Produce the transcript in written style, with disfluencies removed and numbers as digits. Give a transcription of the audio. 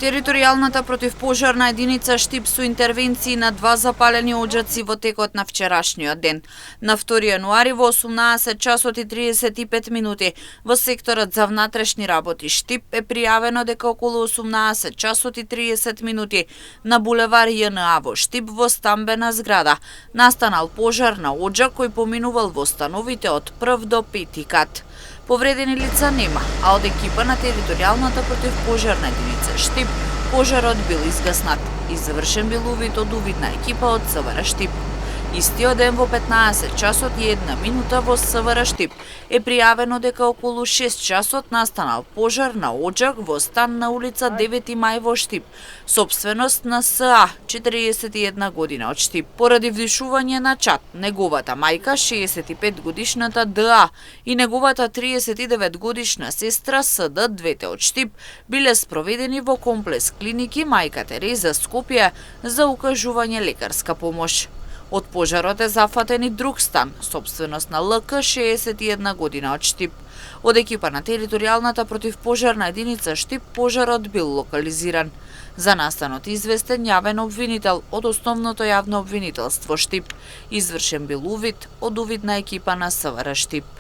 Територијалната противпожарна единица Штип со интервенции на 2 запалени оџаци во текот на вчерашниот ден. На 2 јануари во 18 часот и 35 минути во секторот за внатрешни работи Штип е пријавено дека околу 18 часот и 30 минути на булевар ЈНА во Штип во стамбена зграда настанал пожар на оџак кој поминувал во становите од 1 до 5 кат. Повредени лица нема, а од екипа на територијалната противпожарна единица Штип пожарот бил изгаснат и завршен бил увид од увидна екипа од СВР Штип. Истиот ден во 15 часот и 1 минута во СВР Штип е пријавено дека околу 6 часот настанал пожар на оџак во стан на улица 9 мај во Штип, сопственост на СА, 41 година од Штип. Поради вдишување на чад, неговата мајка, 65 годишната ДА и неговата 39 годишна сестра СД, двете од Штип, биле спроведени во комплекс клиники Мајка Тереза Скопје за укажување лекарска помош. Од пожарот е зафатен и друг стан, сопственост на ЛК, 61 година од Штип. Од екипа на територијалната противпожарна единица Штип пожарот бил локализиран. За настанот известен јавен обвинител од основното јавно обвинителство Штип. Извршен бил увид од увидна екипа на СВР Штип.